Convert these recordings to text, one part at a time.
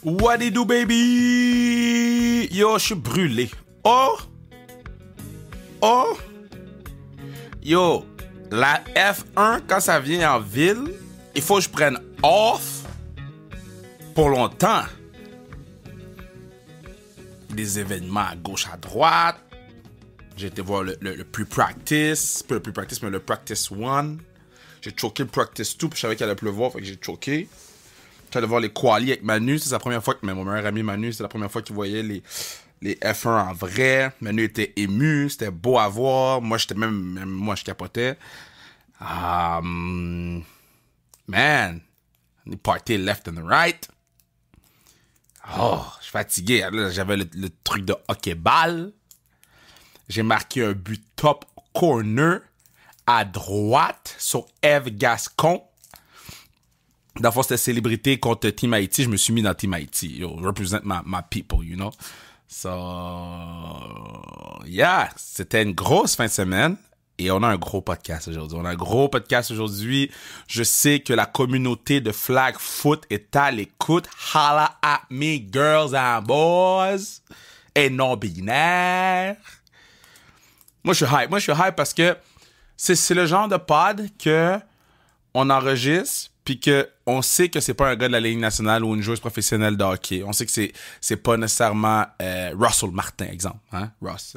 What it do, baby? Yo, je suis brûlé. Oh! Yo, la F1, quand ça vient en ville, il faut que je prenne off pour longtemps. Des événements à gauche, à droite. J'ai été voir le pre-practice. Pas le pre-practice, mais le practice 1. J'ai choqué le practice 2, puis je savais qu'il allait pleuvoir, fait que j'ai choqué. J'allais voir les qualis avec Manu. C'est la première fois que mon meilleur ami Manu, c'est la première fois qu'il voyait les F1 en vrai. Manu était ému, c'était beau à voir. Moi, j'étais même moi, je capotais. Man, les parties left and right. Oh, je suis fatigué. Là, j'avais le truc de hockey-ball. J'ai marqué un but top corner à droite sur Eve Gascon. Dans le fond, c'était célébrité contre Team Haïti. Je me suis mis dans Team Haïti. Yo, represent my people, you know. So, yeah, c'était une grosse fin de semaine. Et on a un gros podcast aujourd'hui. Je sais que la communauté de Flag Foot est à l'écoute. Holla at me, girls and boys. Et non-binaires. Moi, je suis hype parce que c'est le genre de pod que on enregistre puis que on sait que c'est pas un gars de la Ligue nationale ou une joueuse professionnelle de hockey. On sait que c'est pas nécessairement Russell Martin, exemple, hein, Ross.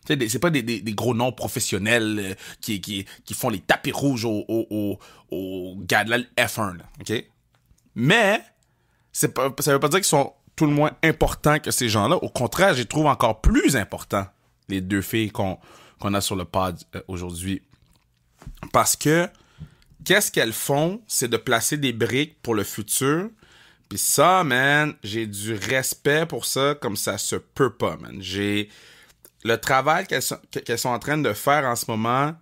C'est pas des gros noms professionnels qui font les tapis rouges aux gars de la F1, là, OK? Mais ça veut pas dire qu'ils sont tout le moins importants que ces gens-là. Au contraire, je les trouve encore plus importants, les deux filles qu'on a sur le pod aujourd'hui. Parce que qu'est-ce qu'elles font, c'est de placer des briques pour le futur. Puis ça, man, j'ai du respect pour ça comme ça se peut pas, man. J'ai le travail qu'elles sont en train de faire en ce moment,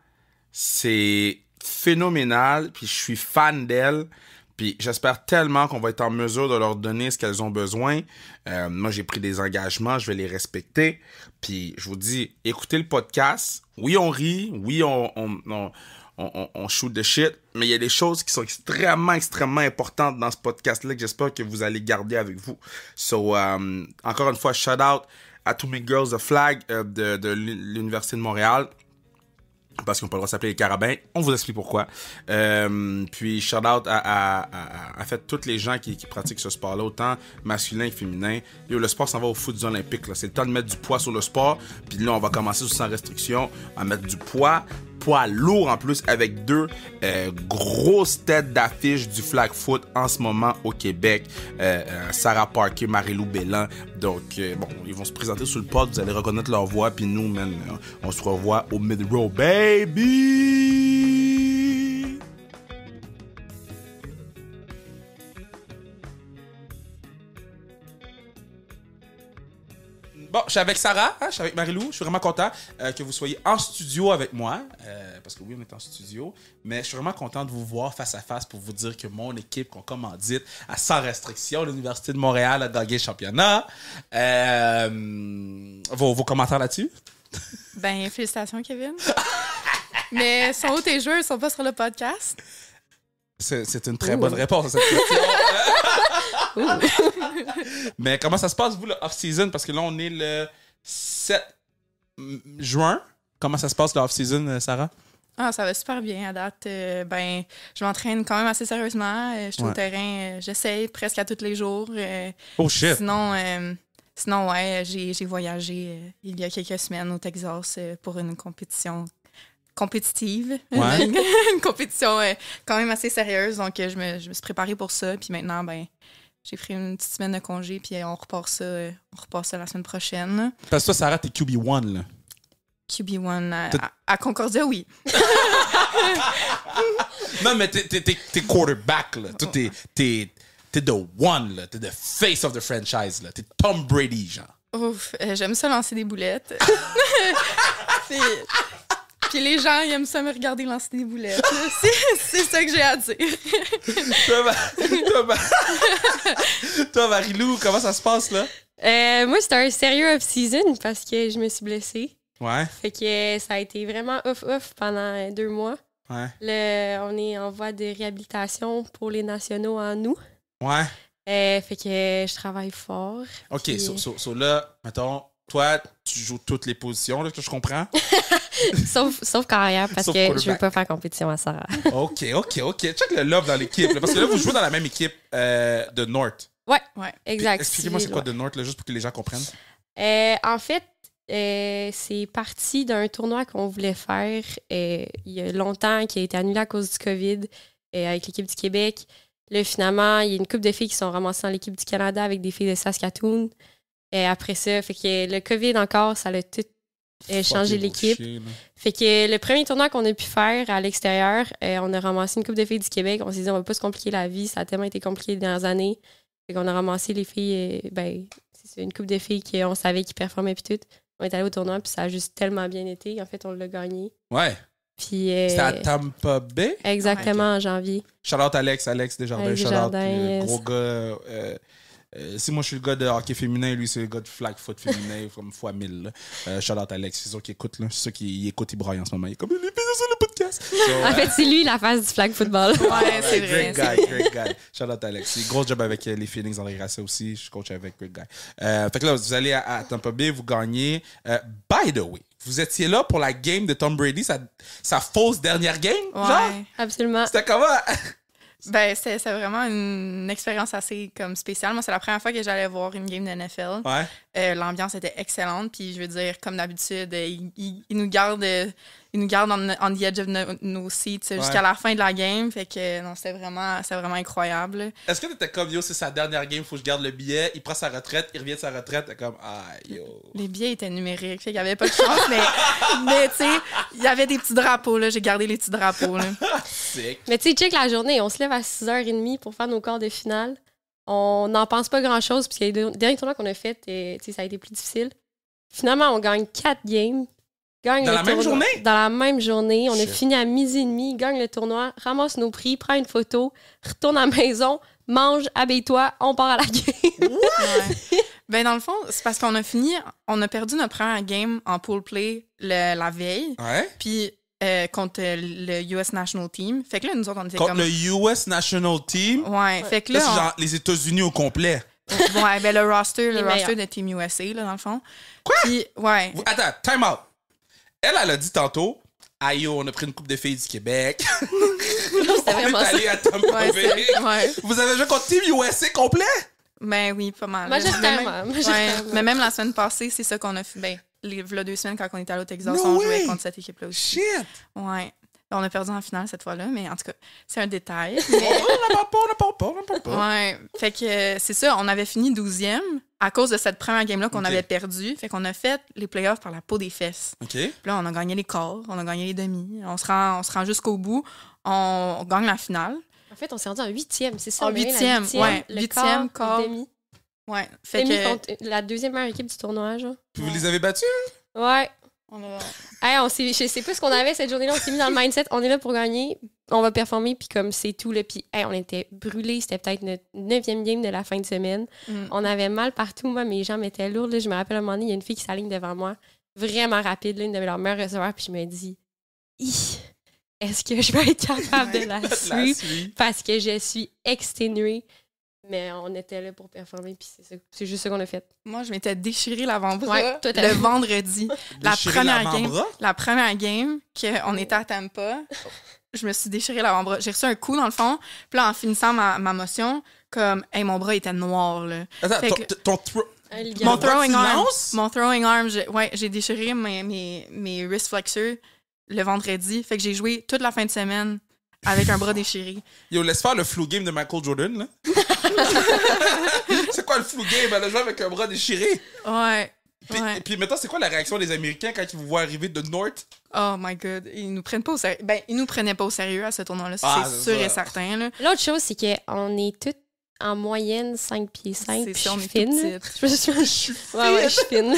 c'est phénoménal. Puis je suis fan d'elles. Puis j'espère tellement qu'on va être en mesure de leur donner ce qu'elles ont besoin. Moi, j'ai pris des engagements, je vais les respecter. Puis je vous dis, écoutez le podcast. Oui, on rit. Oui, on shoot the shit, mais il y a des choses qui sont extrêmement importantes dans ce podcast-là que j'espère que vous allez garder avec vous. So, encore une fois, shout out à tous mes girls de Flag de l'Université de Montréal. Parce qu'on peut le s'appeler les Carabins. On vous explique pourquoi. Puis, shout-out à fait, tous les gens qui pratiquent ce sport-là, autant masculin que féminin. Yo, le sport s'en va au foot des Olympiques, là. C'est le temps de mettre du poids sur le sport. Puis là, on va commencer sans restriction à mettre du poids lourd en plus, avec deux grosses têtes d'affiche du flag foot en ce moment au Québec. Sarah Parker, Marie-Lou Bellan. Donc, bon, ils vont se présenter sur le pod, vous allez reconnaître leur voix, puis nous, man, on se revoit au mid-row, baby! Bon, je suis avec Sarah, je suis avec Marie-Lou. Je suis vraiment content que vous soyez en studio avec moi. Parce que oui, on est en studio. Mais je suis vraiment content de vous voir face à face pour vous dire que mon équipe qu'on commandite à sans restriction, l'Université de Montréal a gagné le championnat. Vos commentaires là-dessus? Ben, félicitations, Kevin. Mais sont où tes jeux? Ils sont pas sur le podcast? C'est une très bonne réponse à cette question. Mais comment ça se passe, vous, le off-season? Parce que là, on est le 7 juin. Comment ça se passe, le off-season, Sarah? Ah, ça va super bien à date. Ben, je m'entraîne quand même assez sérieusement. Je suis au terrain, j'essaye presque à tous les jours. Oh shit! Sinon, ouais, j'ai voyagé il y a quelques semaines au Texas pour une compétition compétitive. Ouais. Une compétition quand même assez sérieuse. Donc, je me suis préparée pour ça. Puis maintenant, ben, j'ai pris une petite semaine de congé. Puis on repart ça la semaine prochaine. Parce que toi, Sarah, t'es QB1, là. QB1 à Concordia, oui. Non, mais t'es quarterback, là. Toi, t'es the one, là. T'es the face of the franchise, là. T'es Tom Brady, genre. Ouf, j'aime ça lancer des boulettes. Puis les gens, ils aiment ça me regarder lancer des boulettes. C'est ça que j'ai à dire. Toi, Marie-Lou, comment ça se passe, là? Moi, c'était un sérieux off-season parce que je me suis blessée. Ouais. Fait que ça a été vraiment off pendant 2 mois. Ouais. On est en voie de réhabilitation pour les nationaux en août. Ouais. Fait que je travaille fort. OK, Puis- so là, mettons, toi, tu joues toutes les positions, là, que je comprends. sauf carrière, parce Sauf que je quarterback. veux pas faire compétition à Sarah. OK. Check le love dans l'équipe. Là, parce que là, vous jouez dans la même équipe de North. Ouais, Ouais. exact. Expliquez-moi c'est quoi Civil, de North, là, juste pour que les gens comprennent. En fait, c'est parti d'un tournoi qu'on voulait faire il y a longtemps, qui a été annulé à cause du COVID avec l'équipe du Québec. Là, finalement, il y a une couple de filles qui sont ramassées dans l'équipe du Canada avec des filles de Saskatoon. Et après ça, fait que le COVID encore, ça a tout changé Fucking l'équipe. bullshit, là. Fait que le premier tournoi qu'on a pu faire à l'extérieur, on a ramassé une couple de filles du Québec. On s'est dit, on va pas se compliquer la vie. Ça a tellement été compliqué les dernières années. Fait qu'on a ramassé les filles, c'est une couple de filles qu'on savait qui performaient puis tout. On est allé au tournoi puis ça a juste tellement bien été. En fait, on l'a gagné. Ouais. Puis C'était à Tampa Bay. exactement en janvier. Shout-out Alex Desjardins. Alex Shout out Desjardins, yes. gros gars. Si moi je suis le gars de hockey féminin, lui c'est le gars de flag foot féminin, comme fois 1000. Shout out Alex, c'est sûr qu'il écoute, là. C'est sûr qu'il écoute, il braille en ce moment. Il est comme les bisous sur le podcast. So, En fait, c'est lui la face du flag football. Ouais, c'est vrai. Great guy. Shout out Alex. C'est gros job avec les Phoenix dans les Grasset aussi. Je suis coach avec Great guy. Fait que là, vous allez à Tampa Bay, vous gagnez. By the way, vous étiez là pour la game de Tom Brady, sa fausse dernière game, genre? Ouais. Absolument. C'était comment? Ben, c'est vraiment une expérience assez comme spéciale. Moi, c'est la première fois que j'allais voir une game de NFL. Ouais. L'ambiance était excellente. Puis, je veux dire, comme d'habitude, ils nous gardent on the edge of nos seats jusqu'à la fin de la game. Fait que, non, c'était vraiment incroyable. Est-ce que t'étais comme, yo, c'est sa dernière game, faut que je garde le billet, il prend sa retraite, il revient de sa retraite, t'es comme, ah, yo. Les billets étaient numériques. Fait qu'il n'y avait pas de chance. mais tu sais, il y avait des petits drapeaux, là. J'ai gardé les petits drapeaux, là. Sick. Mais tu sais, check la journée. On se lève à 6h30 pour faire nos quarts de finale. On n'en pense pas grand-chose, puisque les derniers tournois qu'on a fait, ça a été plus difficile. Finalement, on gagne 4 games. Dans la même journée? Dans la même journée. On a Shit. fini à 12h30, gagne le tournoi, ramasse nos prix, prend une photo, retourne à la maison, mange, habille-toi, on part à la game. Ouais. Ben, dans le fond, c'est parce qu'on a perdu notre première game en pool play la veille. Ouais. Puis, contre le US National Team. Fait que là, nous autres, on était Contre comme... le US National Team, Ouais, fait que là, là... c'est genre les États-Unis au complet. Ouais, ben le roster meilleurs. de Team USA, là, dans le fond. Quoi? Puis, ouais. Attends, time out. Elle a dit tantôt, aïe, yo, on a pris une coupe de filles du Québec. on est vraiment allé à Tampa Ouais, Bay. ouais. Vous avez joué contre Team USA complet? Ben oui, pas mal. Majoritairement. Ouais, mais même la semaine passée, c'est ça qu'on a fait. Ben, v'là 2 semaines, quand on était allé au Texas, No on way! jouait contre cette équipe-là aussi. Shit! Ouais. On a perdu en finale cette fois-là, mais en tout cas, c'est un détail. On n'a pas. Ouais. Fait que c'est ça, on avait fini 12e à cause de cette première game-là qu'on Ok. avait perdue. Fait qu'on a fait les playoffs par la peau des fesses. OK. Puis là, on a gagné les quarts, on a gagné les demi. On se rend jusqu'au bout. On gagne la finale. En fait, on s'est rendu en 8e, c'est ça? En on a gagné la 8e, huitième, ouais. Le 8e, quart. le demi. Ouais. Fait Demi que... contre la deuxième meilleure équipe du tournoi, genre. Puis vous les avez battus? Ouais. On a... Hey, je sais pas ce qu'on avait cette journée-là. On s'est mis dans le mindset. On est là pour gagner. On va performer. Puis comme c'est tout. Là, puis hey, on était brûlés. C'était peut-être notre 9e game de la fin de semaine. Mm. On avait mal partout. Moi, mes jambes étaient lourdes. Là. Je me rappelle à un moment donné, il y a une fille qui s'aligne devant moi. Vraiment rapide. Là, une de leurs meilleurs receveurs. Puis je me dis, est-ce que je vais être capable de la suivre? Parce que je suis exténuée. Mais on était là pour performer. Puis c'est juste ça qu'on a fait. Moi, je m'étais déchiré l'avant-bras Ouais, toi, le vendredi. Déchirer l'avant-bras? La première game qu'on était à Tampa, je me suis déchiré l'avant-bras. J'ai reçu un coup dans le fond. Puis là, en finissant ma motion, comme, hey, mon bras était noir, là. Attends, Fait que- Un Mon ligament. throwing tu arm, lances? j'ai déchiré mes wrist flexors le vendredi. Fait que j'ai joué toute la fin de semaine avec un bras déchiré. Yo, laisse faire le flu game de Michael Jordan, là. C'est quoi le flu game? Elle a joué avec un bras déchiré. Ouais. Puis, Ouais. puis maintenant, c'est quoi la réaction des Américains quand ils vous voient arriver de North? Oh my God. Ils nous prennent pas au sérieux. Ben, ils nous prenaient pas au sérieux à ce tournoi-là. Ah, c'est c'est sûr ça. et certain, là. L'autre chose, c'est qu'on est toutes en moyenne 5 pieds 5. C'est Puis ça, on je est suis tout fine. petites. Je suis ouais, je suis fine.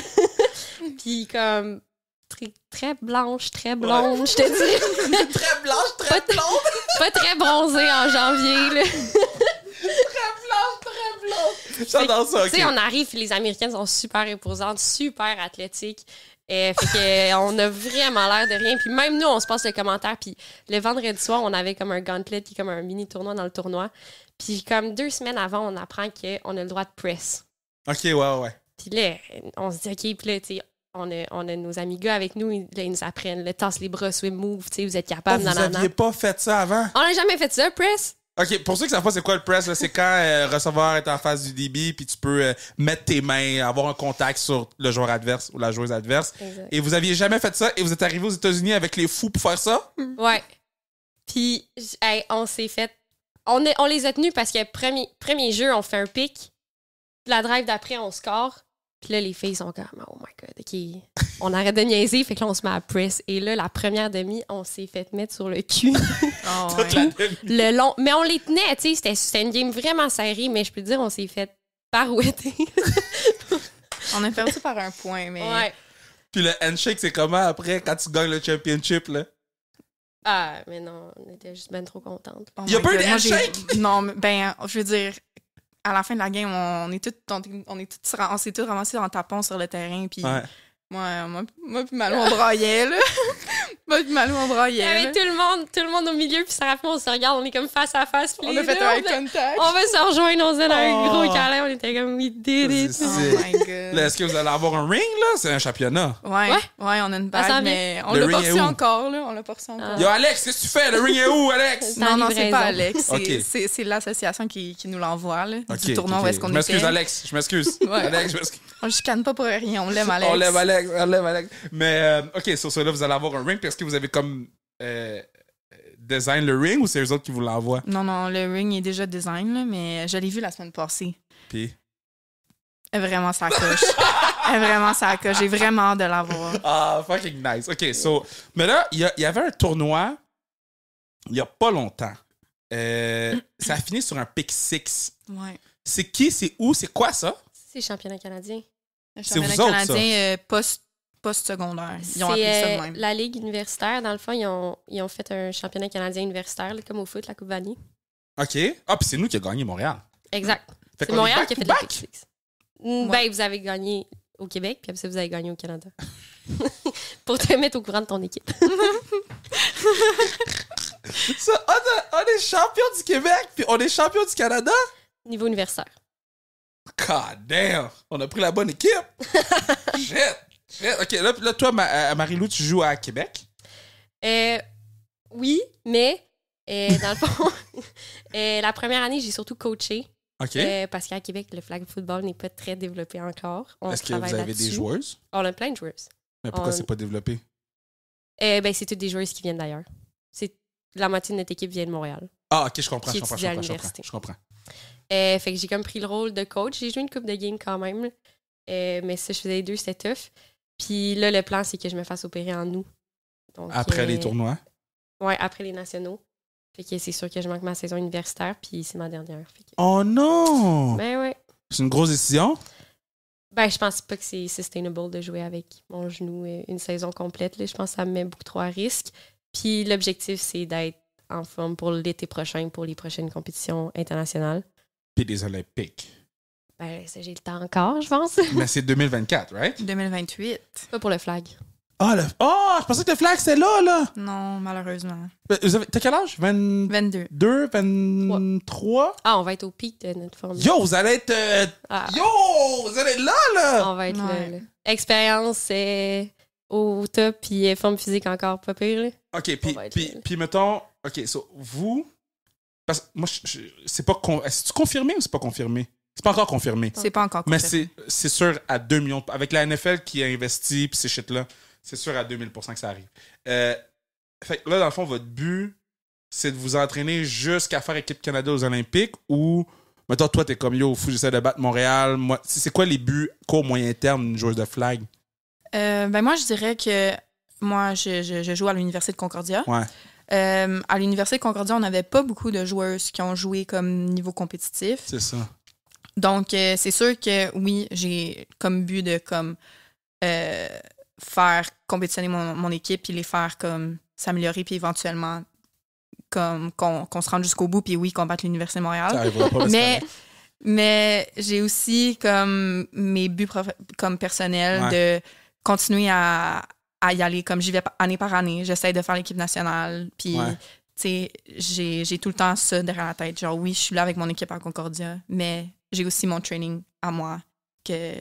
Puis comme très blanche, très blonde, je te dis. Très blanche, très blonde. Pas très bronzée en janvier, là. Très blonde. J'adore ça, Tu sais, ok. on arrive, puis les Américaines sont super imposantes, super athlétiques. Fait que on a vraiment l'air de rien. Puis même nous, on se passe le commentaire. Puis le vendredi soir, on avait comme un gauntlet qui est comme un mini tournoi dans le tournoi. Puis comme 2 semaines avant, on apprend qu'on a le droit de press. OK, ouais. Puis là, on se dit, OK, puis là, tu sais, on a nos amis gars avec nous, là, ils nous apprennent le tasse les bras, swim move, tu sais, vous êtes capables. Vous aviez pas fait ça avant? On n'a jamais fait ça, press. OK, pour ceux qui savent pas c'est quoi le press, là, c'est quand le receveur est en face du DB puis tu peux mettre tes mains, avoir un contact sur le joueur adverse ou la joueuse adverse. Exact. Et vous aviez jamais fait ça et vous êtes arrivé aux États-Unis avec les fous pour faire ça? Ouais. Puis, on s'est fait... On les a tenus parce que premier jeu, on fait un pic. La drive d'après, on score. Puis là, les filles sont comme, oh my God, OK. On arrête de niaiser, fait que là, on se met à press. Et là, la première demi, on s'est fait mettre sur le cul. Le long. Mais on les tenait, tu sais. C'était une game vraiment serrée, mais je peux te dire, on s'est fait parouetter. On a perdu par un point, mais... Ouais. Puis le handshake, c'est comment après quand tu gagnes le championship, là? Ah, mais non, on était juste ben trop contentes. Oh Il y a my pas eu God, de moi, handshake? Non, mais ben, je veux dire, à la fin de la game, on s'est tous ramassés en tapant sur le terrain, puis Ouais. moi puis Malou, on braillait, là. Moi puis Malou, on Il y braillait, avait là. tout le monde au milieu, puis Sarah, on se regarde, on est comme face à face. Puis On les a fait deux, un eye contact. on va se rejoindre, on se donne un Oh. gros câlin, on était comme, we did it. C'est- Oh my God. Là, est-ce que vous allez avoir un ring, là? C'est un championnat. Ouais, Ouais. on a une Ça sent bague, bien. mais on Le l'a ring pas est reçu où? encore, là. On l'a pas reçu encore. Ah. Yo, Alex, qu'est-ce que tu fais? Le ring est où, Alex? C'est en Non, c'est livraison. pas Alex. Ok. C'est l'association qui nous l'envoie, là. Ok, du tournoi ok. où est-ce qu'on Je m'excuse, était. Alex. Je m'excuse. Ouais. Alex, je m'excuse. On le chicane pas pour rien. On l'aime, Alex. On lève Alex. Mais, OK, sur cela, vous allez avoir un ring. Puis est-ce que vous avez comme design le ring ou c'est eux autres qui vous l'envoient? Non, le ring est déjà design, là, mais je l'ai vu la semaine passée. Puis... Vraiment, ça coche. Vraiment, ça coche. J'ai vraiment hâte de l'avoir. Ah, fucking nice. OK, so... Mais là, il y avait un tournoi il y a pas longtemps. Ça a fini sur un pick 6. Ouais. C'est qui? C'est où? C'est quoi, ça? C'est championnat canadien. Le C'est championnat vous autres, canadien post-secondaire. Ils ont appelé ça de même. La Ligue universitaire. Dans le fond, ils ont fait un championnat canadien universitaire, là, comme au foot, la Coupe Vanier. OK. Ah, puis c'est nous qui avons gagné Montréal. Exact. Fait C'est qu'on est Montréal qui a fait le back-to-back? Pick Six. Ben, vous avez gagné au Québec, puis après ça, vous avez gagné au Canada. Pour te mettre au courant de ton équipe. Ça, on est champion du Québec, puis on est champion du Canada? Niveau universitaire. God damn! On a pris la bonne équipe! Shit! OK, là toi, Marie-Lou, tu joues à Québec? Oui, mais dans le fond, la première année, j'ai surtout coaché. OK. Parce qu'à Québec, le flag football n'est pas très développé encore. On Est-ce que vous travaille avez des là-dessus. joueuses? On a plein de joueuses. Mais pourquoi On- c'est pas développé? Ben, c'est toutes des joueuses qui viennent d'ailleurs. La moitié de notre équipe vient de Montréal. Ah, OK, je comprends. Qui étudie à l'université. Je comprends. Fait que j'ai comme pris le rôle de coach. J'ai joué une coupe de game quand même. Mais ça, je faisais les deux, c'était tough. Puis là, le plan, c'est que je me fasse opérer en août. Donc, Après les tournois? Ouais, après les nationaux. Fait que c'est sûr que je manque ma saison universitaire, puis c'est ma dernière. Fait que... Oh non! Ben ouais. C'est une grosse décision? Ben, je pense pas que c'est sustainable de jouer avec mon genou une saison complète. Là. Je pense que ça me met beaucoup trop à risque. Puis l'objectif, c'est d'être en forme pour l'été prochain, pour les prochaines compétitions internationales. Puis des Olympiques. Ben, ça, j'ai le temps encore, je pense. Mais c'est 2024, right? 2028. Pas pour le flag. Ah, je pensais que le flag, c'était là! Non, malheureusement. T'as quel âge? 22. 23? Ah, on va être au pic de notre forme. Yo, vous allez être... Ah, Yo! Vous allez être là! on va être Ouais. là. Expérience au top, puis forme physique encore pas pire. Là. OK, On va être là. puis mettons... OK, so, vous... Parce que moi, c'est pas... Est-ce confirmé ou c'est pas confirmé? C'est pas encore confirmé. C'est pas encore Mais confirmé. c'est sûr à 2 millions... Avec la NFL qui a investi puis ces shit-là, c'est sûr à 2000% que ça arrive. Fait que là, dans le fond, votre but, c'est de vous entraîner jusqu'à faire équipe Canada aux Olympiques ou... Mettons, toi, t'es comme, yo, fou, j'essaie de battre Montréal. Moi, c'est quoi les buts court, moyen terme d'une joueuse de flag? Ben moi, je dirais que moi, je joue à l'Université de Concordia. Ouais. À l'Université de Concordia, on n'avait pas beaucoup de joueuses qui ont joué comme niveau compétitif. C'est ça. Donc, c'est sûr que oui, j'ai comme but de comme faire compétitionner mon équipe puis les faire comme s'améliorer puis éventuellement comme qu'on se rende jusqu'au bout puis oui, qu'on batte l'Université de Ça Montréal. arrivera pas. Mais j'ai aussi comme mes buts comme personnels Ouais. continuer à y aller comme j'y vais année par année. J'essaie de faire l'équipe nationale. Puis, tu sais, j'ai tout le temps ça derrière la tête. Genre, oui, je suis là avec mon équipe à Concordia, mais j'ai aussi mon training à moi que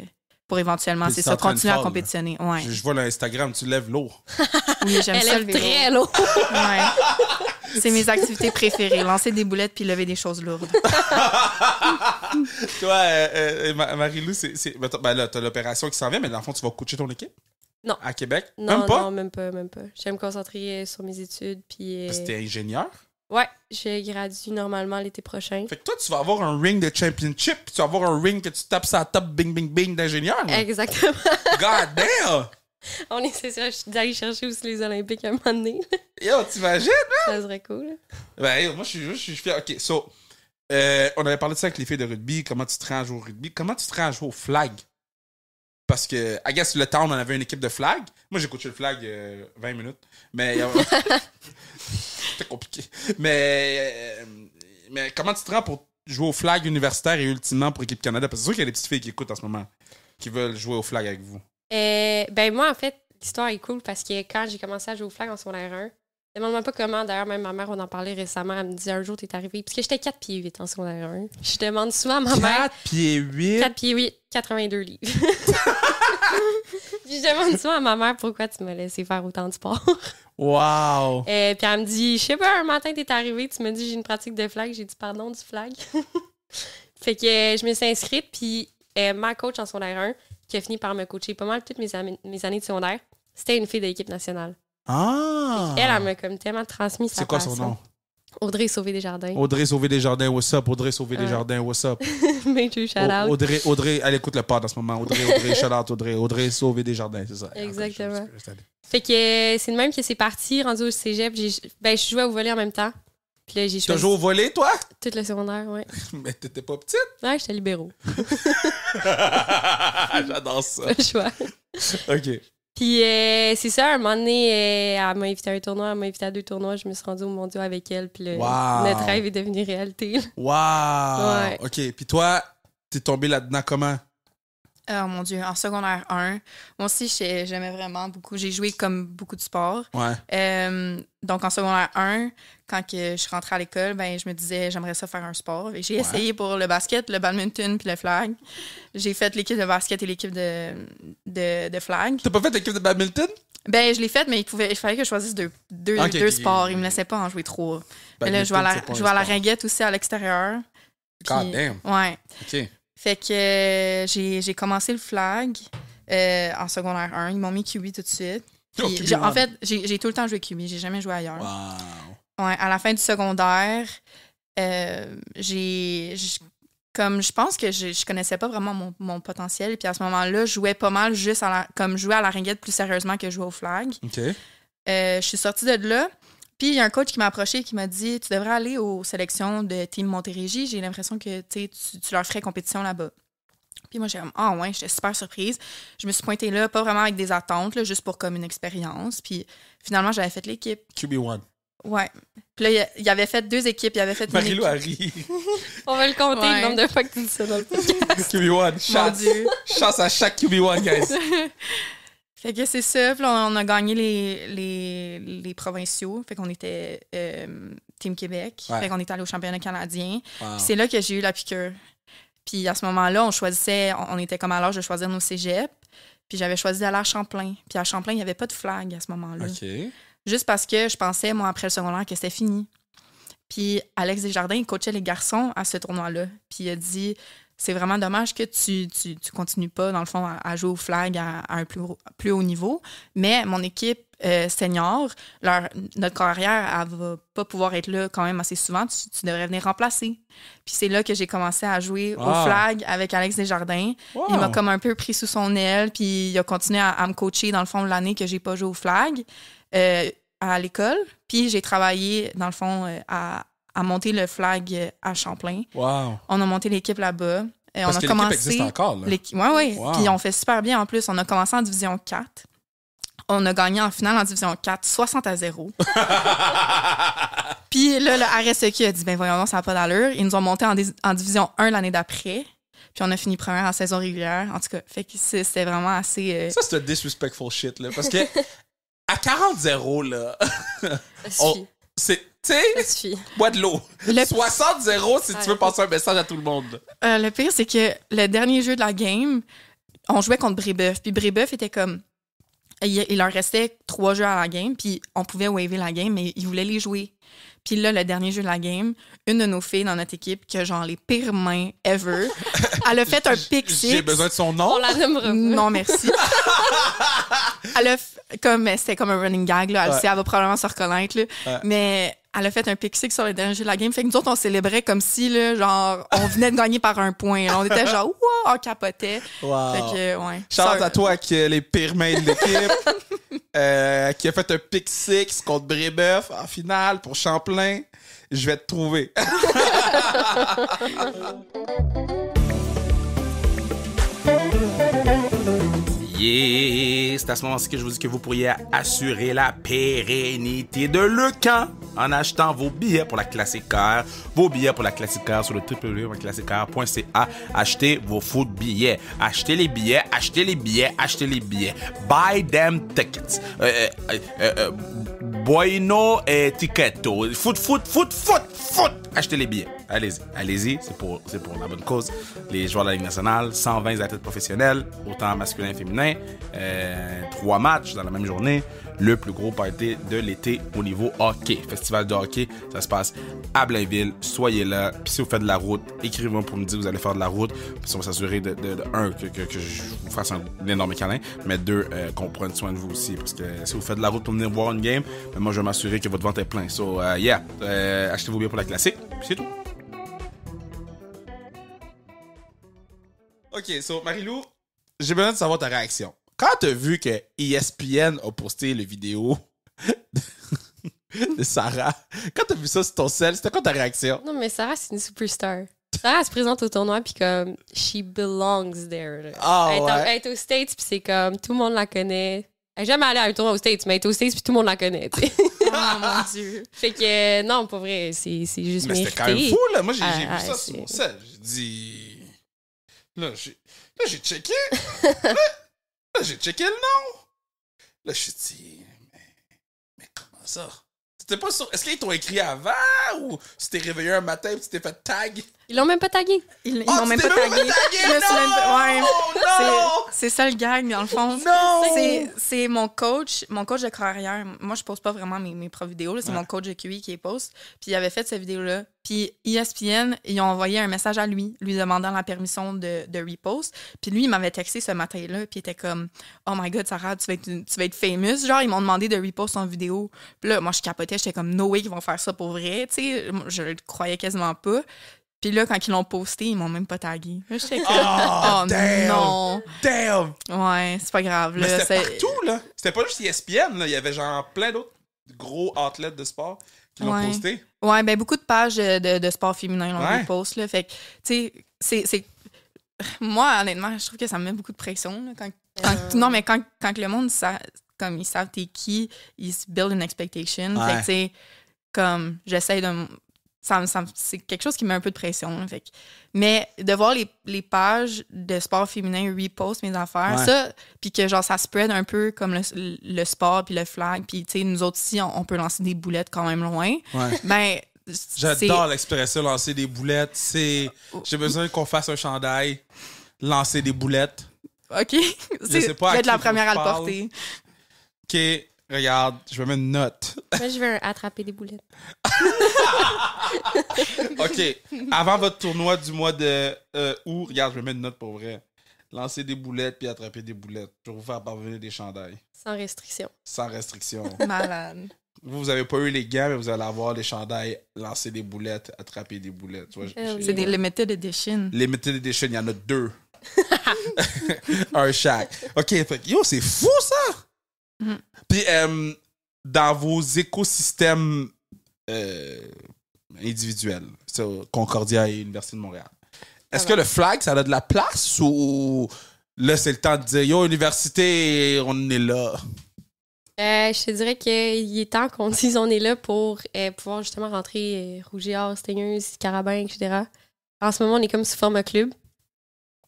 pour éventuellement, c'est ça, continuer à compétitionner. Ouais. Je vois l'Instagram, tu lèves lourd. Oui, j'aime ça lever très lourd. Ouais. C'est mes activités préférées, lancer des boulettes puis lever des choses lourdes. Toi, Marie-Lou, ben là, t'as l'opération qui s'en vient, mais dans le fond, tu vas coacher ton équipe? Non. À Québec? Non, même pas? Non, même pas. Je vais me concentrer sur mes études. Puis, Parce que t'es ingénieur? Ouais, je gradue normalement l'été prochain. Fait que toi, tu vas avoir un ring de championship, puis tu vas avoir un ring que tu tapes sa top bing bing bing d'ingénieur. Là. Exactement. God damn! On essaie d'aller chercher aussi les Olympiques à un moment donné. Yo, t'imagines, man? Ça serait cool. Ben, moi, je suis fier. OK, so, on avait parlé de ça avec les filles de rugby, comment tu te rends à jouer au rugby. Comment tu te rends à jouer au flag? Parce que, I guess, le town, on avait une équipe de flag. Moi, j'ai coaché le flag 20 minutes. Mais... c'était compliqué. Mais comment tu te rends pour jouer au flag universitaire et ultimement pour Équipe Canada? Parce que c'est sûr qu'il y a des petites filles qui écoutent en ce moment, qui veulent jouer au flag avec vous. Ben moi, en fait, l'histoire est cool parce que quand j'ai commencé à jouer au flag en secondaire 1, demande-moi pas comment. D'ailleurs, même ma mère, on en parlait récemment. Elle me disait un jour, t'es arrivée. Parce que j'étais 4 pieds 8 en secondaire 1. Je demande souvent à ma mère. 4 pieds 8? 4 pieds 8, 82 livres. Puis je demande souvent à ma mère pourquoi tu m'as laissé faire autant de sport. Wow! Puis elle me dit, je sais pas, un matin, t'es arrivée, tu m'as dit, j'ai une pratique de flag. J'ai dit, pardon, du flag. Fait que je me suis inscrite, puis ma coach en secondaire 1, qui a fini par me coacher pas mal toutes mes années de secondaire, c'était une fille de l'équipe nationale. Ah! Elle m'a comme tellement transmis sa passion. C'est quoi son nom? Audrey Sauvé-Desjardins. Audrey Sauvé-Desjardins, what's up? Audrey Sauvé-Desjardins, what's up? Major shout-out. Audrey, elle écoute le pod en ce moment. Audrey, shout-out, Audrey Sauvé-Desjardins, c'est ça. Exactement. Fait que c'est de même que c'est parti, rendu au cégep. Je jouais au volley en même temps. Puis là, j'ai choisi. Tu joué au volley, toi? Tout le secondaire, ouais. Mais t'étais pas petite? Ouais, j'étais libéraux. J'adore ça. Pas le choix. OK. Puis c'est ça, un moment donné, elle m'a invité à un tournoi, elle m'a invité à 2 tournois, je me suis rendue au mondial avec elle, puis notre rêve est devenu réalité. Wow! Ouais. OK, puis toi, t'es tombé là-dedans comment? Oh mon Dieu, en secondaire 1, moi aussi, j'aimais vraiment beaucoup. J'ai joué comme beaucoup de sports. Ouais. Donc, en secondaire 1, quand que je suis rentrée à l'école, ben, je me disais, j'aimerais ça faire un sport. Et j'ai essayé pour le basket, le badminton puis le flag. J'ai fait l'équipe de basket et l'équipe de flag. T'as pas fait l'équipe de badminton? Ben, je l'ai faite, mais il fallait que je choisisse deux sports. Ils me laissaient pas en jouer 3. Mais là, je jouais à la ringuette aussi à l'extérieur. God damn. Ouais. OK. Fait que j'ai commencé le flag en secondaire 1. Ils m'ont mis QB tout de suite. Puis, en fait, j'ai tout le temps joué QB. J'ai jamais joué ailleurs. Wow. Ouais, à la fin du secondaire, je pense que je connaissais pas vraiment mon potentiel. Puis à ce moment-là, je jouais pas mal juste jouer à la ringuette plus sérieusement que jouer au flag. OK. Je suis sortie de là. Puis il y a un coach qui m'a approché et qui m'a dit « Tu devrais aller aux sélections de Team Montérégie. J'ai l'impression que tu leur ferais compétition là-bas. » Puis moi, j'ai dit « Ah ouais, j'étais super surprise. » Je me suis pointée là, pas vraiment avec des attentes, là, juste pour comme une expérience. Puis finalement, j'avais fait l'équipe. QB1. Ouais. Puis là, il avait fait 2 équipes. Il avait fait Marie-Lou a ri. On va le compter, le nombre de fois que tu dis ça dans le podcast. QB1, Mon Dieu. Chasse à chaque QB1, guys. Fait que c'est ça. Puis là, on a gagné les provinciaux. Fait qu'on était Team Québec. Ouais. Fait qu'on était allé au championnat canadien. Wow. Puis c'est là que j'ai eu la piqûre. Puis à ce moment-là, on était comme à l'âge de choisir nos cégeps. Puis j'avais choisi d'aller à Champlain. Puis à Champlain, il n'y avait pas de flag à ce moment-là. OK. Juste parce que je pensais, moi, après le secondaire, que c'était fini. Puis Alex Desjardins, il coachait les garçons à ce tournoi-là. Puis il a dit... C'est vraiment dommage que tu continues pas, dans le fond, à jouer au flag à un plus haut niveau. Mais mon équipe senior, notre carrière, elle va pas pouvoir être là quand même assez souvent. Tu devrais venir remplacer. Puis c'est là que j'ai commencé à jouer au flag avec Alex Desjardins. Wow. Il m'a comme un peu pris sous son aile, puis il a continué à me coacher dans le fond de l'année que j'ai pas joué au flag à l'école. Puis j'ai travaillé, dans le fond, à monter le flag à Champlain. Wow. On a monté l'équipe là-bas. Parce on a que commencé, l'équipe existe encore, là. Oui. Wow. Puis on fait super bien en plus. On a commencé en division 4. On a gagné en finale en division 4, 60-0. Puis là, le RSEQ a dit, ben voyons, ça n'a pas d'allure. Ils nous ont monté en division 1 l'année d'après. Puis on a fini première en saison régulière. En tout cas, fait que c'était vraiment assez... Ça, c'est un disrespectful shit, là. Parce que à 40-0, là, Ça suffit. c'est... Tu Ça sais, suffit. bois de l'eau. 60-0 si tu veux passer un message à tout le monde. Le pire, c'est que le dernier jeu de la game, on jouait contre Brébeuf. Puis Brébeuf était comme... Il leur restait 3 jeux à la game, puis on pouvait waver la game, mais ils voulaient les jouer. Puis là, le dernier jeu de la game, une de nos filles dans notre équipe, qui a genre les pires mains ever, elle a fait un pick six. J'ai besoin de son nom. On la nommera pas. Non, merci. C'était comme un running gag, là. Elle va probablement se reconnaître, là. Ouais. Mais elle a fait un pick six sur le dernier jeu de la game. Fait que nous autres, on célébrait comme si, là, genre, on venait de gagner par un point. Là. On était genre, wow, on capotait. Wow. Fait que, ouais. Shout-out à toi qui a les pires mains de l'équipe, qui a fait un pick six contre Brébeuf en finale pour Champlain. Je vais te trouver. Yeah! C'est à ce moment-ci que je vous dis que vous pourriez assurer la pérennité de Leucan en achetant vos billets pour la Classique Car. Vos billets pour la Classique Car sur le www.classiquecar.ca. Achetez vos foot billets. Achetez les billets, achetez les billets, achetez les billets. Buy them tickets. Bueno ticketo. Foot. Achetez les billets. Allez-y. C'est pour la bonne cause. Les joueurs de la Ligue nationale, 120 athlètes professionnels, autant masculin et féminin, 3 matchs dans la même journée. Le plus gros party de l'été au niveau hockey. Festival de hockey, ça se passe à Blainville. Soyez là. Puis si vous faites de la route, écrivez-moi pour me dire que vous allez faire de la route. Puis on va s'assurer de un, que je vous fasse un énorme câlin, mais 2, qu'on prenne soin de vous aussi. Parce que si vous faites de la route pour venir voir une game, ben moi je vais m'assurer que votre ventre est plein. So, achetez vos billets pour la classique. Puis c'est tout. OK, so Marilou, j'ai besoin de savoir ta réaction. Quand t'as vu que ESPN a posté le vidéo de Sarah, quand t'as vu ça sur ton cell, c'était quoi ta réaction? Non, mais Sarah, c'est une superstar. Sarah, elle se présente au tournoi, puis comme, she belongs there. Là. Ah, Elle est aux States, puis c'est comme, tout le monde la connaît. Elle n'est jamais allée à un tournoi aux States, mais elle est aux States, puis tout le monde la connaît. T'sais. Oh mon Dieu. Fait que, non, pas vrai, c'est juste Mais mérité. c'était quand même fou, là. Moi, j'ai vu ça c'est... sur mon cell. J'ai dit... Là, j'ai checké. Là, j'ai checké le nom. Là, je suis dit, mais comment ça? C'était pas sûr. Est-ce qu'ils t'ont écrit avant ou tu t'es réveillé un matin et tu t'es fait tag? Ils l'ont même pas tagué. Ils m'ont même pas tagué. Non! C'est ça le gag, dans le fond. Non! C'est mon coach de carrière. Moi, je poste pas vraiment mes propres vidéos. Là. C'est mon coach de QI qui les poste. Puis il avait fait cette vidéo-là. Puis ESPN, ils ont envoyé un message à lui demandant la permission de repost. Puis lui, il m'avait texté ce matin-là. Puis il était comme, oh my God, Sarah, tu vas être famous. Genre, ils m'ont demandé de repost son vidéo. Puis là, moi, je capotais. J'étais comme, no way qu'ils vont faire ça pour vrai. Tu sais, je le croyais quasiment pas. Puis là, quand ils l'ont posté, ils m'ont même pas tagué. Là, j'étais comme, oh damn! non! Damn! Ouais, c'est pas grave. Mais Là, c'était partout, là. C'était pas juste ESPN, là. Il y avait genre plein d'autres gros athlètes de sport qui l'ont posté. Ouais, ben beaucoup de pages de sport féminin l'ont repost, là. Fait que, tu sais, c'est... Moi, honnêtement, je trouve que ça me met beaucoup de pression, là, Non, mais quand le monde, comme ils savent t'es qui, ils se build une expectation. Ouais. Fait que, tu sais, comme, j'essaie de... c'est quelque chose qui met un peu de pression. Là, fait que, mais de voir les pages de sport féminin repost mes affaires, ça, puis que genre ça spread un peu comme le sport puis le flag, puis tu sais, nous autres ici, on peut lancer des boulettes quand même loin. Ouais. Ben, j'adore l'expression lancer des boulettes. J'ai besoin qu'on fasse un chandail, lancer des boulettes. OK. Je sais pas je vais être la qui première à le parle. porter. OK, regarde, je vais mettre une note. Moi, je vais attraper des boulettes. OK. Avant votre tournoi du mois de août, regarde, je vais mettre une note pour vrai. Lancer des boulettes puis attraper des boulettes. Je vais vous faire parvenir des chandails. Sans restriction. Sans restriction. Malade. Vous avez pas eu les gants, mais vous allez avoir les chandails, lancer des boulettes, attraper des boulettes. Tu vois, C'est des limited edition. Limited edition, il y en a 2. Un chaque. OK, fait que, yo, c'est fou, ça! Puis, dans vos écosystèmes individuels, Concordia et Université de Montréal, est-ce que le flag, ça a de la place ou là, c'est le temps de dire, yo, université, on est là? Je te dirais qu'il est temps qu'on dise on est là pour pouvoir justement rentrer Rouge et Or, Stingers, Carabin, etc. En ce moment, on est comme sous format club.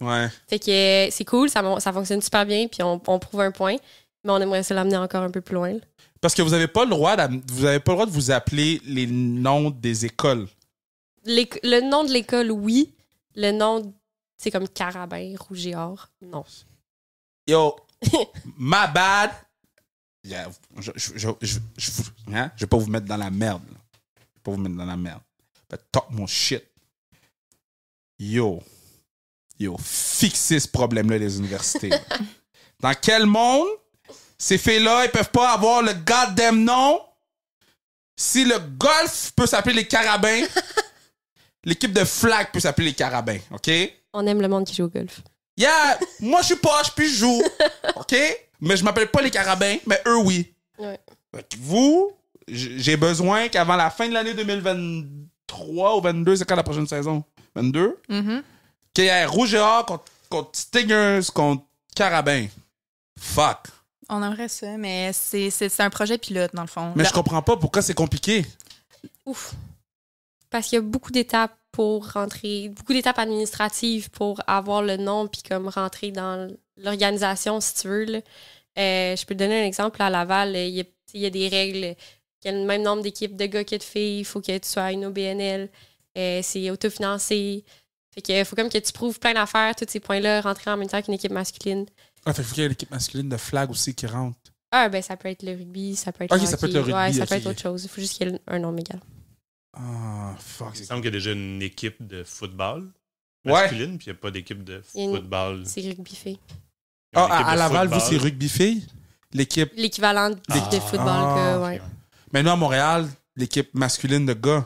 Ouais. Fait que c'est cool, ça fonctionne super bien, puis on prouve un point. Mais on aimerait se l'amener encore un peu plus loin. Là. Parce que vous avez pas le droit de vous appeler les noms des écoles. Le nom de l'école, oui. Le nom, c'est comme Carabin, Rouge et Or. Non. Yo, my bad. Yeah, je vais pas vous mettre dans la merde. Là. Je vais pas vous mettre dans la merde. But talk mon shit. Yo, fixez ce problème-là des universités. Là. Dans quel monde ces filles-là, ils peuvent pas avoir le goddamn nom? Si le golf peut s'appeler les Carabins, l'équipe de flag peut s'appeler les Carabins, OK? On aime le monde qui joue au golf. Yeah, moi je suis poche puis je joue, OK? Mais je m'appelle pas les Carabins, mais eux oui. Ouais. Vous, j'ai besoin qu'avant la fin de l'année 2023 ou 22, c'est quand la prochaine saison? 22? Mm-hmm. Qu'il y ait Rouge et Or contre Stingers, contre Carabins. Fuck. On aimerait ça, mais c'est un projet pilote, dans le fond. Mais je comprends pas pourquoi c'est compliqué. Ouf. Parce qu'il y a beaucoup d'étapes pour rentrer, beaucoup d'étapes administratives pour avoir le nom puis comme rentrer dans l'organisation, si tu veux. Là. Je peux te donner un exemple. À Laval, il y a des règles. Il y a le même nombre d'équipes de gars que de filles. Il faut que tu sois à une OBNL. C'est autofinancé. Fait que faut comme que tu prouves plein d'affaires, tous ces points-là, rentrer en même temps qu'une équipe masculine. Ah, fait qu'il faut qu'il y ait l'équipe masculine de flag aussi qui rentre. Ah, ben ça peut être le rugby, ça peut être Ok, le ça peut hockey. être le rugby, Ouais, ça ok. peut être autre chose. Il faut juste qu'il y ait un nom égal. Ah, fuck. Il me semble qu'il y a déjà une équipe de football Ouais. masculine, puis il n'y a pas d'équipe de Il y a une- football. C'est rugby fait. Il y a une Ah, équipe à de Laval, vous, football. c'est rugby-filles? L'équipe. L'équivalent d'équipe de football Ah, que, ouais. Ok, ouais. Mais nous, à Montréal, l'équipe masculine de gars,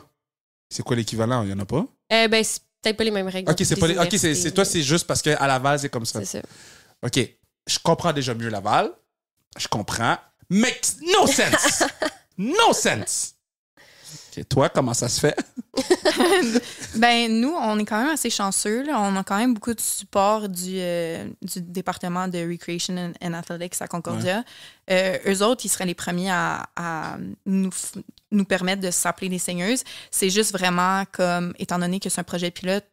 c'est quoi l'équivalent? Il y en a pas? Ben, c'est peut-être pas les mêmes règles. Ok, c'est pas les... Ok, universités, c'est toi, mais c'est juste parce qu'à Laval, c'est comme ça. c'est ça. Ok, je comprends déjà mieux Laval. Je comprends. Makes no sense! No sense! Ok, toi, comment ça se fait? Ben, nous, on est quand même assez chanceux. Là. On a quand même beaucoup de support du département de Recreation and Athletics à Concordia. Eux autres, ils seraient les premiers à nous permettre de s'appeler les seigneuses. C'est juste vraiment comme, étant donné que c'est un projet pilote,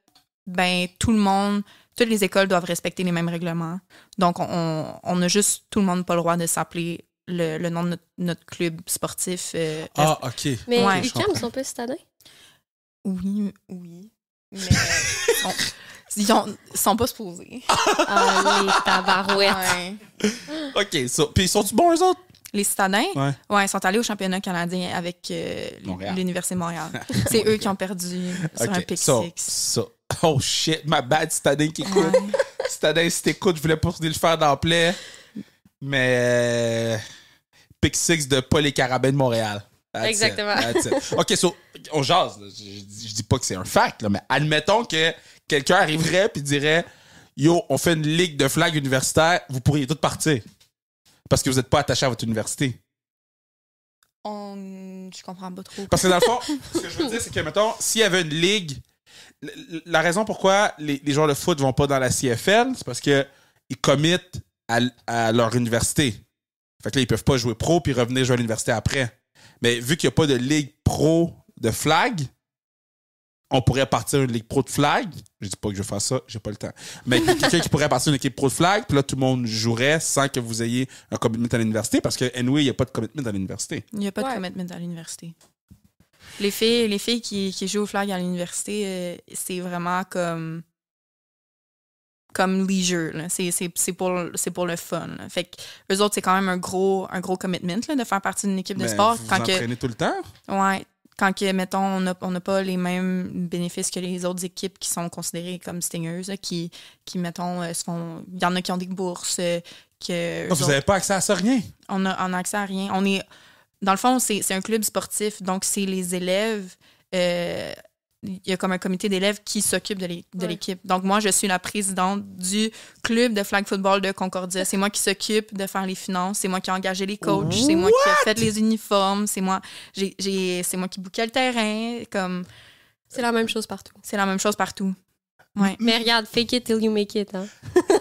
ben, tout le monde, toutes les écoles doivent respecter les mêmes règlements. Donc, on a juste tout le monde pas le droit de s'appeler le nom de notre club sportif. Ah, ok. Mais Ouais, les je UQAM comprends. sont pas citadins? Oui. Mais ils sont pas supposés. Ah, les tabarouettes. Ouais. Ok, puis ils sont-tu bons, eux autres? Les citadins, Ouais. ils sont allés au championnat canadien avec Montréal. l'Université de Montréal. C'est eux qui ont perdu sur un Ok, pick ça, six. ça. Oh shit, my bad, Citadin qui écoute. Ouais. Citadin, si t'écoutes, je voulais pas le faire d'emblée. Mais. Pick 6 de Paul et Carabin de Montréal. That's Exactement. it, that's it. OK, so, on jase. Là. Je dis pas que c'est un fact, là, mais admettons que quelqu'un arriverait et dirait Yo, on fait une ligue de flag universitaire, vous pourriez tous partir. Parce que vous n'êtes pas attaché à votre université. Je comprends pas trop. Parce que dans le fond, ce que je veux dire, c'est que, mettons, s'il y avait une ligue, la raison pourquoi les joueurs de foot vont pas dans la CFL, c'est parce qu'ils committent à leur université. Fait que là, ils peuvent pas jouer pro puis revenir jouer à l'université après. Mais vu qu'il n'y a pas de ligue pro de flag, on pourrait partir une ligue pro de flag. Je dis pas que je vais faire ça, j'ai pas le temps. Mais quelqu'un qui pourrait partir une équipe pro de flag, puis là, tout le monde jouerait sans que vous ayez un commitment à l'université, parce que, anyway, il n'y a pas de commitment à l'université. Il n'y a pas de commitment à l'université. Les filles qui jouent au flag à l'université, c'est vraiment comme leisure. Là. C'est pour le fun. Là. Fait que eux autres, c'est quand même un gros commitment là, de faire partie d'une équipe de Mais sport. vous vous entraînez tout le temps? Ouais. Quand que, mettons, on n'a pas les mêmes bénéfices que les autres équipes qui sont considérées comme stingeuses, là, qui mettons, se font. Il y en a qui ont des bourses. Vous n'avez pas accès à ça, rien? On a accès à rien. On est. Dans le fond, c'est un club sportif, donc c'est les élèves. Il y a comme un comité d'élèves qui s'occupe de l'équipe. Donc, moi, je suis la présidente du club de flag football de Concordia. C'est moi qui s'occupe de faire les finances. C'est moi qui ai engagé les coachs. C'est moi qui ai fait les uniformes. C'est moi qui bouquais le terrain. Comme, C'est la même chose partout. c'est la même chose partout. Ouais. Mais regarde, fake it till you make it. Hein.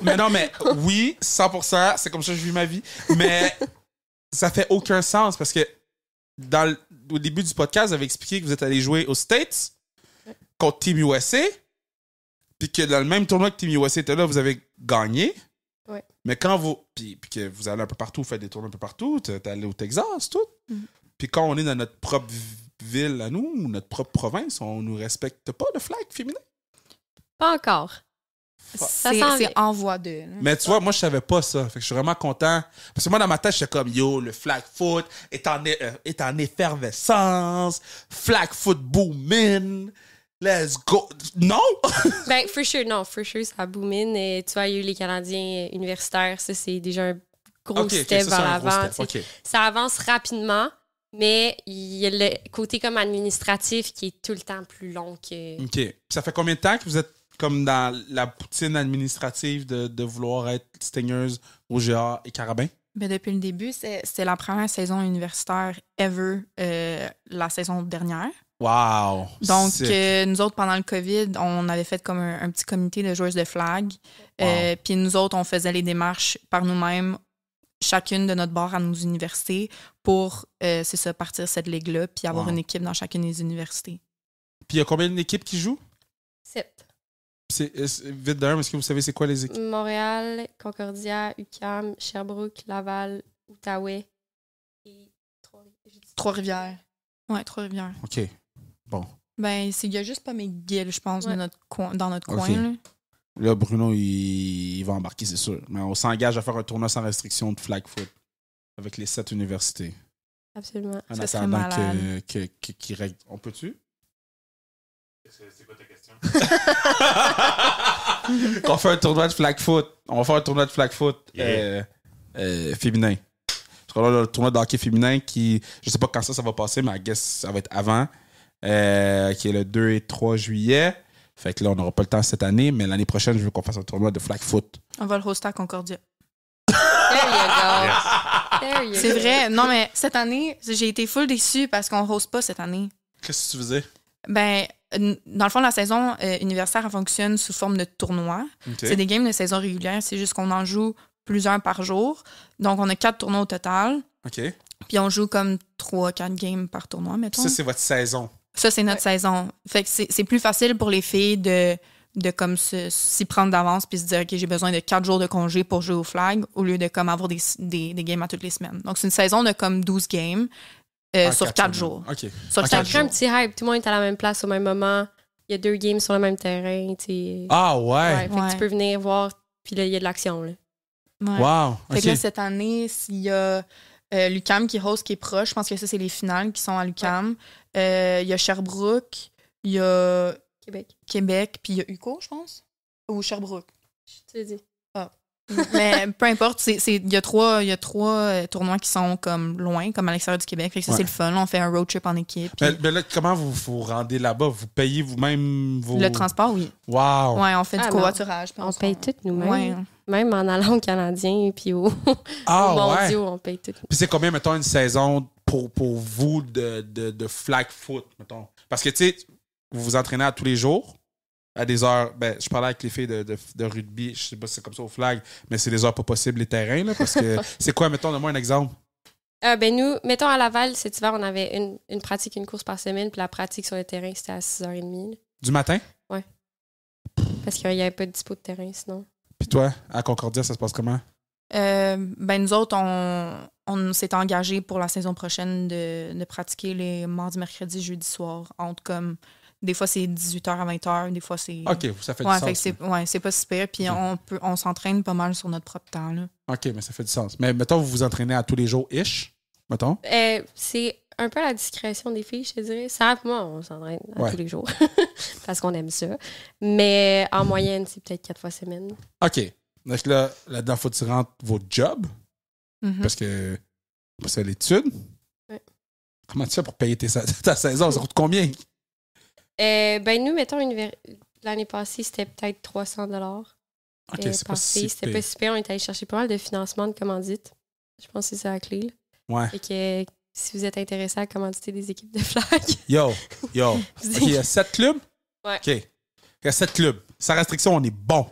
Mais non, mais oui, 100%, c'est comme ça que je vis ma vie. Mais ça fait aucun sens parce que au début du podcast, vous avez expliqué que vous êtes allé jouer aux States contre Team USA. Puis que dans le même tournoi que Team USA était là, vous avez gagné. Ouais. Mais quand vous... Puis que vous allez un peu partout, vous faites des tournois un peu partout, t'es allé au Texas, tout. Puis quand on est dans notre propre ville à nous, ou notre propre province, on nous respecte pas de flag féminin. Pas encore. Ça s'en vient. C'est en voie de. là. Mais tu vois, moi, je savais pas ça. Fait que je suis vraiment content. Parce que moi, dans ma tête, j'étais comme, yo, le flag foot est en effervescence. Flag foot booming. Let's go. Non! Ben, for sure, non. For sure, ça boomine. Et tu vois, il y a eu les Canadiens universitaires. Ça, c'est déjà un gros step ça, c'est vers un gros l'avant. step. tu sais. OK. Ça avance rapidement, mais il y a le côté comme administratif qui est tout le temps plus long que... OK. Puis ça fait combien de temps que vous êtes comme dans la poutine administrative de vouloir être Stingers, OGA et Carabin? Ben, depuis le début, c'était la première saison universitaire ever, la saison dernière. Wow! Donc, Sick. nous autres, pendant le COVID, on avait fait comme un petit comité de joueuses de flag. Wow. Puis nous autres, on faisait les démarches par nous-mêmes, chacune de notre bord à nos universités, pour, c'est ça, partir cette ligue-là, puis avoir Wow. une équipe dans chacune des universités. Puis il y a combien d'équipes qui jouent? 7. Vite d'un, est-ce que vous savez c'est quoi les équipes? Montréal, Concordia, UQAM, Sherbrooke, Laval, Outaouais et Trois-Rivières. Ouais, Trois-Rivières. OK. Bon. Ben, il y a juste pas McGill, je pense, Ouais. dans notre Ok. coin. Là. Là, Bruno, il va embarquer, c'est sûr. Mais on s'engage à faire un tournoi sans restriction de flag foot avec les 7 universités. Absolument. En Ça serait attendant malade. qu'il règle. On peut-tu? C'est quoi ta question? Qu'on fait un tournoi de flag foot. On va faire un tournoi de flag foot Yeah. féminin. Ce sera là le tournoi de hockey féminin qui, je sais pas quand ça va passer, mais I guess ça va être avant, qui est le 2 et 3 juillet. Fait que là, on n'aura pas le temps cette année, mais l'année prochaine, je veux qu'on fasse un tournoi de flag foot. On va le hoster à Concordia. There you go. Yes. There you C'est go. vrai. Non, mais cette année, j'ai été full déçue parce qu'on ne hoste pas cette année. Qu'est-ce que tu faisais? Ben, dans le fond, la saison universitaire, elle fonctionne sous forme de tournoi. C'est des games de saison régulière. C'est juste qu'on en joue plusieurs par jour. Donc, on a 4 tournois au total. OK. Puis, on joue comme 3-4 games par tournoi, mettons. Ça, c'est votre saison. Ça, c'est notre saison. Fait que c'est plus facile pour les filles de comme s'y prendre d'avance puis se dire, OK, j'ai besoin de 4 jours de congé pour jouer au flag au lieu de comme avoir des games à toutes les semaines. Donc, c'est une saison de comme 12 games sur 4 jours. OK. Sur Ok. Ça 4 crée un jours. petit hype. Tout le monde est à la même place au même moment. Il y a 2 games sur le même terrain. tu sais. Ah, ouais. Ouais, fait que Ouais. tu peux venir voir, puis là, il y a de l'action. Là. Ouais. Wow. Fait OK. que là, cette année, il y a l'UQAM qui host, qui est proche. Je pense que ça, c'est les finales qui sont à l'UQAM. Il y a Sherbrooke, il y a Québec, puis il y a UQO, je pense. Ou Sherbrooke. Je te dis. Mais peu importe, il y a trois tournois qui sont comme loin, comme à l'extérieur du Québec. Fait que ça, Ouais. c'est le fun. On fait un road trip en équipe. puis Mais là, comment vous vous rendez là-bas? Vous payez vous-même vos... Le transport, oui. Wow. Ouais, on fait du Ah, covoiturage. puis On paye tout nous-mêmes. Ouais. Même en allant au Canadien puis aux Ah, aux ouais. mondiaux, on paye tout. Puis c'est combien, mettons, une saison pour vous de flag foot, mettons? Parce que, tu sais, vous vous entraînez à tous les jours, à des heures... Ben, je parlais avec les filles de rugby, je sais pas si c'est comme ça au flag, mais c'est des heures pas possibles, les terrains, là, parce que... c'est quoi, mettons, donne-moi un exemple. Ben nous, mettons à Laval, cet hiver, on avait une pratique, une course par semaine, puis la pratique sur le terrain, c'était à 6h30. là. Du matin? Parce qu'il n'y avait pas de dispo de terrain, sinon. Puis toi, à Concordia, ça se passe comment? Ben nous autres, on s'est engagés pour la saison prochaine de pratiquer les mardis, mercredis, jeudi soir. Entre comme... Des fois, c'est 18h à 20h. Des fois, c'est... OK, ça fait Ouais, du fait que sens. c'est pas super. Puis Ok. on s'entraîne pas mal sur notre propre temps. Là. OK, mais ça fait du sens. Mais mettons, vous vous entraînez à tous les jours-ish, mettons? C'est un peu la discrétion des filles, je te dirais. Ça, pour moi, on s'entraîne Ouais. tous les jours. Parce qu'on aime ça. Mais en moyenne, c'est peut-être 4 fois semaine. OK. Donc là-dedans, faut que tu rentres votre job, Mhm. parce que c'est l'étude. Ouais. Comment tu fais pour payer ta saison? Ça coûte combien? Ben nous, mettons, l'année passée, c'était peut-être 300 OK, c'est pas par fille. si C'était pire. pas super. On est allé chercher pas mal de financement de commandite. Je pense que c'est ça la clé. Là. Ouais. Fait que si vous êtes intéressé à commanditer des équipes de flag, Yo. vous OK, il y a 7 clubs? Ouais. OK. Il y a 7 clubs. Sans restriction, on est bon.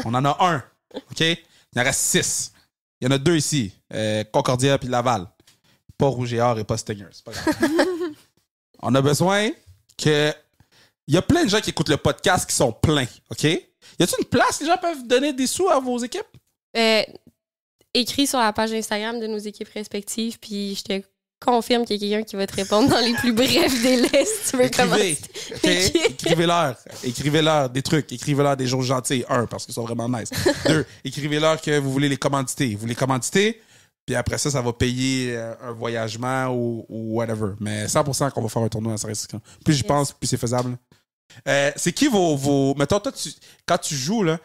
On en a un. OK? Il en reste 6. Il y en a 2 ici. Concordia puis Laval. Pas Rouge et Or et pas Stingers. C'est pas grave. On a besoin qu'il Il y a plein de gens qui écoutent le podcast qui sont pleins, OK? Y a-t-il une place que les gens peuvent donner des sous à vos équipes? Écrit sur la page Instagram de nos équipes respectives, puis je te confirme qu'il y a quelqu'un qui va te répondre dans les plus brefs délais si tu veux commencer. OK? Écrivez-leur. Écrivez-leur des trucs. Écrivez-leur des choses gentilles. 1, parce qu'ils sont vraiment nice. 2, écrivez-leur que vous voulez les commanditer. Vous les commanditez, puis après ça, ça va payer un voyagement ou whatever. Mais 100% qu'on va faire un tournoi, ça reste... Plus j'y pense, plus c'est faisable. C'est qui vos... Mettons, toi, quand tu joues, là,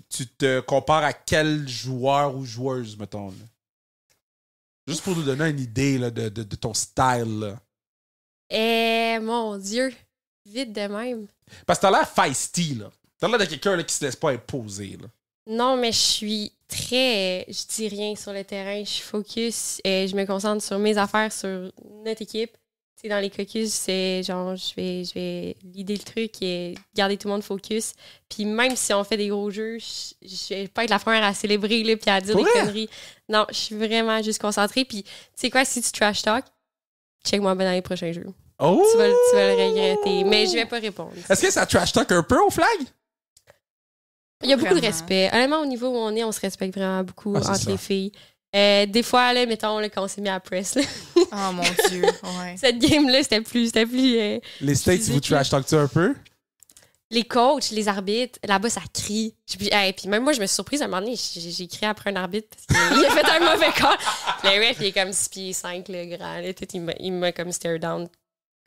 tu te compares à quel joueur ou joueuse, mettons, là? Juste pour nous donner une idée là, de ton style. Là. Mon Dieu, vite de même. Parce que t'as l'air feisty, là. T'as l'air de quelqu'un là, qui se laisse pas imposer, là. Non, mais je suis très... je dis rien sur le terrain, je suis focus. Je me concentre sur mes affaires, sur notre équipe. Tu sais, dans les caucus, c'est genre, je vais leader le truc et garder tout le monde focus. Puis même si on fait des gros jeux, je vais pas être la première à célébrer là, puis à dire des conneries. Non, je suis vraiment juste concentrée. Puis tu sais quoi, si tu trash talk, check-moi bien dans les prochains jeux. Oh! Tu vas le regretter. Mais je vais pas répondre. Est-ce que ça trash talk un peu au flag? Il y a beaucoup de respect. Honnêtement, au niveau où on se respecte vraiment beaucoup entre les filles. Des fois, là, mettons, là, quand on s'est mis à press, là. Oh mon Dieu, ouais. Cette game-là, c'était plus les States, vous trash talk-tu un peu? Les coachs, les arbitres, là-bas, ça crie. Puis même moi, je me suis surprise à un moment donné, j'ai crié après un arbitre parce qu'il a fait un mauvais call. Le ref, il est comme 6 pieds 5, le grand. Là, tout, il m'a comme stare down.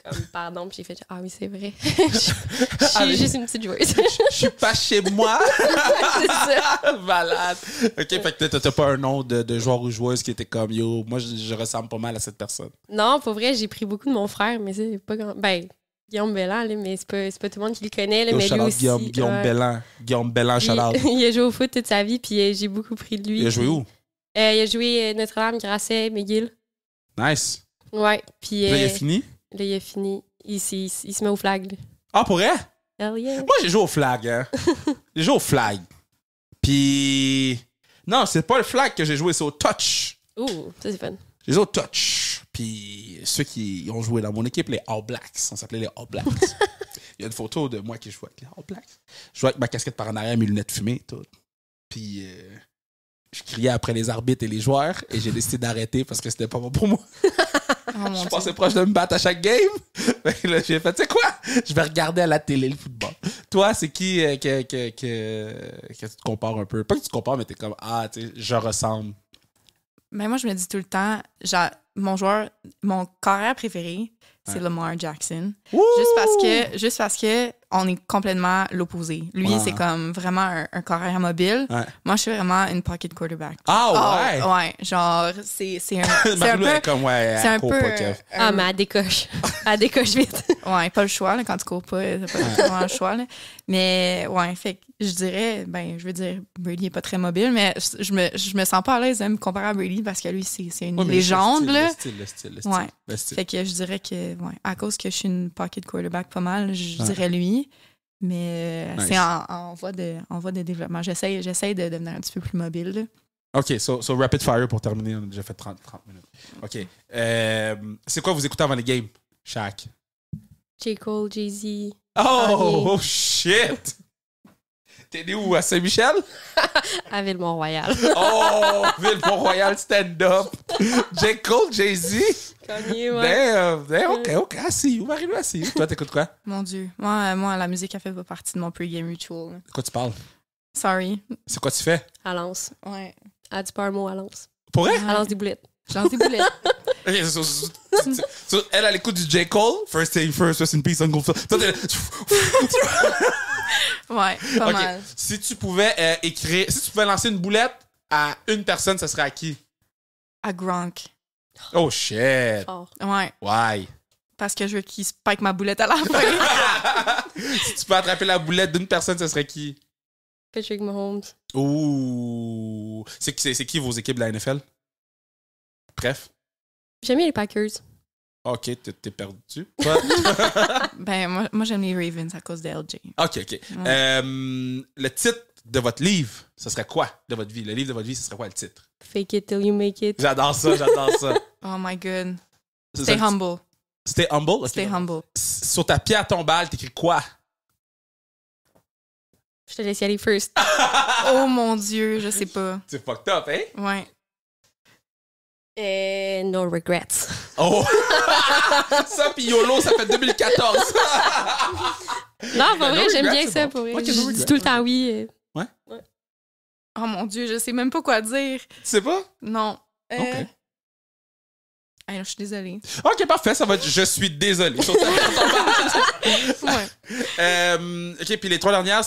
Comme, pardon, puis j'ai fait, ah oui, c'est vrai. Je suis juste une petite joueuse. Je suis pas chez moi. C'est ça. Malade. OK, fait que t'as pas un nom de joueur ou joueuse qui était comme, yo, moi, je ressemble pas mal à cette personne. Non, pour vrai, j'ai pris beaucoup de mon frère, mais c'est pas grand... Ben, Guillaume Belland, là, mais c'est pas tout le monde qui le connaît. Là, Yo, mais lui aussi, Guillaume Belland. Guillaume Belland, shout-out. Il a joué au foot toute sa vie, puis j'ai beaucoup pris de lui. Il a joué où? Il a joué Notre-Dame, Grasset, McGill. Nice. Ouais, puis... Là, il a fini? Là, il a fini. Il se met au flag. Là. Ah, pour vrai? Hell yeah. Moi, j'ai joué au flag, hein. J'ai joué au flag. Puis... Non, c'est pas le flag que j'ai joué, c'est au touch. Ouh, ça c'est fun. J'ai joué au touch. Puis ceux qui ont joué dans mon équipe, les All Blacks, on s'appelait les All Blacks. Il y a une photo de moi qui joue avec les All Blacks. Je jouais avec ma casquette par en arrière, mes lunettes fumées, tout. Puis je criais après les arbitres et les joueurs et j'ai décidé d'arrêter parce que c'était pas bon pour moi. Oh, Je passais proche de me battre à chaque game. Là, j'ai fait, tu sais quoi? Je vais regarder à la télé le football. Toi, c'est qui que tu te compares un peu? Pas que tu te compares, mais t'es comme, ah, tu sais, je ressemble. Mais moi, je me dis tout le temps, genre, mon carrière préféré, c'est Lamar Jackson. Ouh! Juste parce que on est complètement l'opposé. Lui, c'est comme vraiment un carrière mobile. Ouais. Moi, je suis vraiment une pocket quarterback. Ah ouais? Ouais, genre, c'est un peu... comme, ouais, C'est un court peu... pas, Kev. Ah, mais elle décoche. Elle décoche vite. Ouais, pas le choix, là, quand tu cours pas, t'as pas vraiment le choix, là. Mais, ouais, fait que je dirais, je veux dire, Brady est pas très mobile, mais je me sens pas à l'aise de me comparer à Brady parce que lui, c'est une légende, là. Le style. Ouais. Fait que je dirais que, ouais, à cause que je suis une pocket quarterback pas mal, je dirais lui. Mais nice. c'est en voie de développement. J'essaie de devenir un petit peu plus mobile, là. OK, so rapid fire pour terminer. On a déjà fait 30 minutes. OK. C'est quoi vous écoutez avant les games? Shaq. J. Cole, Jay-Z. Oh shit! T'es né où? À Saint-Michel? À Ville-Mont-Royal. Oh! Ville-Mont-Royal stand-up. J. Cole, Jay-Z. Kanye, ouais. Damn, OK. Assis. Marie-Lou, assis. Toi, t'écoutes quoi? Mon Dieu. Moi, la musique, elle fait pas partie de mon pre-game ritual, là. De quoi tu parles? Sorry. C'est quoi tu fais? À Lens. Ouais. Elle dit pas un mot à Lens. Pour vrai? À Lens des boulettes. Je lance des boulettes. Okay, elle écoute du J. Cole. First thing first, rest in peace, Uncle Phil. Toi, Ouais, pas OK. mal. Si tu pouvais lancer une boulette à une personne, ça serait à qui? À Gronk. Oh shit. Fort. Ouais. Why? Parce que je veux qu'il spike ma boulette à la fin. Si tu peux attraper la boulette d'une personne, ça serait qui? Patrick Mahomes. Ouh. C'est qui vos équipes de la NFL? Bref. J'aime bien les Packers. OK, t'es perdu. Moi, j'aime les Ravens à cause de LJ. OK. Ouais. Le titre de votre livre, ce serait quoi de votre vie? Le livre de votre vie, ce serait quoi le titre? Fake it till you make it. J'adore ça. Oh my God. C'est Stay ça, humble. Stay humble? Ok. Stay humble. Sur ta pierre tombale, t'écris quoi? Je te laisse y aller first. Oh mon Dieu, je sais pas. C'est fucked up, hein? Ouais. No regrets. Oh! Ça, pis YOLO, ça fait 2014. Non, pour No vrai, j'aime regrets, bien c'est ça. bon. Pour vrai. Ok, no Je regrets. dis tout le temps oui. Oh mon Dieu, je sais même pas quoi dire. Tu sais pas? Non. Ok. Je suis désolée. Ok, parfait, ça va être je suis désolé. Sur ta pierre tombale. Ouais. Ok, puis les 3 dernières,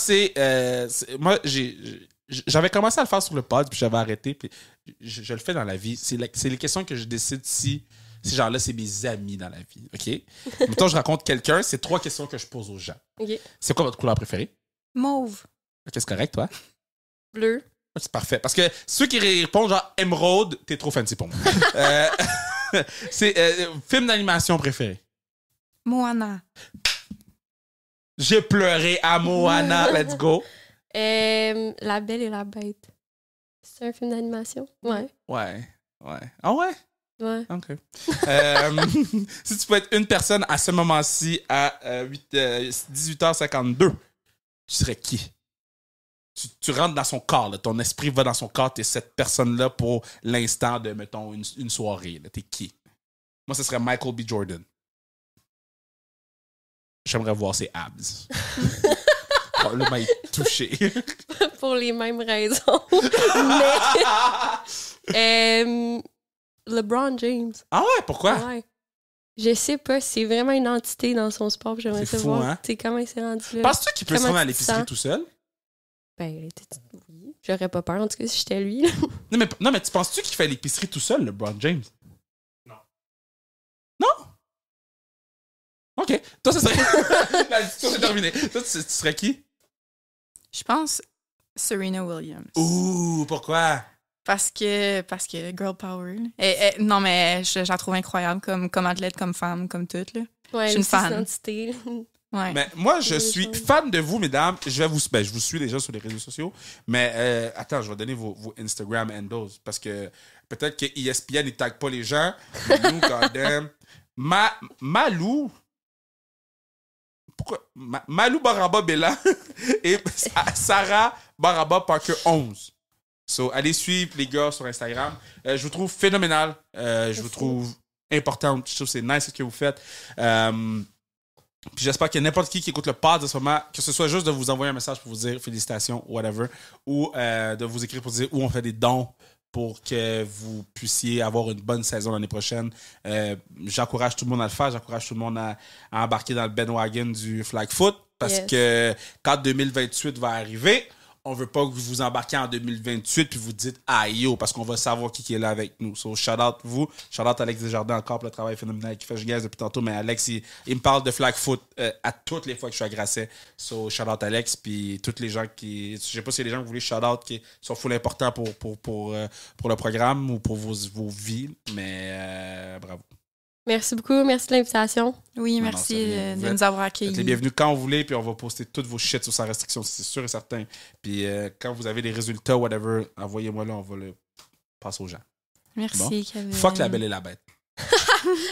moi, j'avais commencé à le faire sur le pod, puis j'avais arrêté, puis je le fais dans la vie. C'est les questions que je décide si ces gens-là, c'est mes amis dans la vie, ok? Mettons, je rencontre quelqu'un, c'est 3 questions que je pose aux gens. Ok. C'est quoi votre couleur préférée? Mauve. Ok, c'est correct, toi? Bleu. C'est parfait. Parce que ceux qui répondent genre émeraude, t'es trop fancy pour moi. C'est film d'animation préféré. Moana. J'ai pleuré à Moana. Let's go. La Belle et la Bête. C'est un film d'animation? Ouais. Ouais. Ah ouais? Ouais. OK. Si tu peux être une personne à ce moment-ci à 18h52, tu serais qui? Tu rentres dans son corps, là, ton esprit va dans son corps, t'es cette personne-là pour l'instant de, mettons, une soirée. Là. T'es qui? Moi, ce serait Michael B. Jordan. J'aimerais voir ses abs. Probablement être touché. Pour les mêmes raisons. Mais. LeBron James. Ah ouais, pourquoi? Ouais. Je sais pas, c'est vraiment une entité dans son sport. Puis j'aimerais C'est fou, savoir hein? comment il s'est rendu là. Penses-tu qu'il peut se Comment rendre à tu te l'épicerie sens? tout seul? Ben, oui. J'aurais pas peur, en tout cas, si j'étais lui. Non, mais tu penses-tu qu'il fait l'épicerie tout seul, LeBron James? Non. Non? OK. Toi, ça serait... La discussion est terminée. Toi, tu serais qui? Je pense Serena Williams. Ouh, pourquoi? Parce que girl power. Non, mais je la trouve incroyable comme athlète, comme femme, comme toute. Là. Ouais, Je suis une aussi, fan. identité. Ouais. Mais moi, je Oui, suis je pense. fan de vous, mesdames. Je vous suis déjà sur les réseaux sociaux. Mais attends, je vais donner vos Instagram handles. Parce que peut-être que ESPN ne tag pas les gens. Mais nous, goddamn. Malou. Pourquoi? Malou Baraba Bella et Sarah Baraba Parker 11. So, allez suivre les gars sur Instagram. Je vous trouve phénoménal. Je vous trouve important. Je trouve que c'est nice ce que vous faites. Puis j'espère qu'il y a n'importe qui écoute le pod en ce moment, que ce soit juste de vous envoyer un message pour vous dire félicitations, whatever, ou de vous écrire pour dire où on fait des dons pour que vous puissiez avoir une bonne saison l'année prochaine. J'encourage tout le monde à le faire. J'encourage tout le monde à embarquer dans le bandwagon du flag foot parce que quand 2028 va arriver, on veut pas que vous embarquiez en 2028 puis vous dites aïe yo parce qu'on va savoir qui est là avec nous. So, shout out vous, shout out Alex Desjardins encore pour le travail phénoménal qu'il fait. Je gaze depuis tantôt, mais Alex, il me parle de flag foot à toutes les fois que je suis à Grasset. So, shout out Alex puis toutes les gens qui, je sais pas si y a des gens que vous voulez shout out qui sont full importants pour le programme ou pour vos vies, mais bravo. Merci beaucoup, merci de l'invitation. Oui, Non, merci c'est rien. de Vous nous avoir Vous êtes les accueillis. bienvenus quand vous voulez, puis on va poster toutes vos shit sur Sans Restriction, c'est sûr et certain. Puis quand vous avez des résultats, whatever, envoyez-moi là, on va le passer aux gens. Merci, Bon. Kevin. Fuck La Belle et la Bête.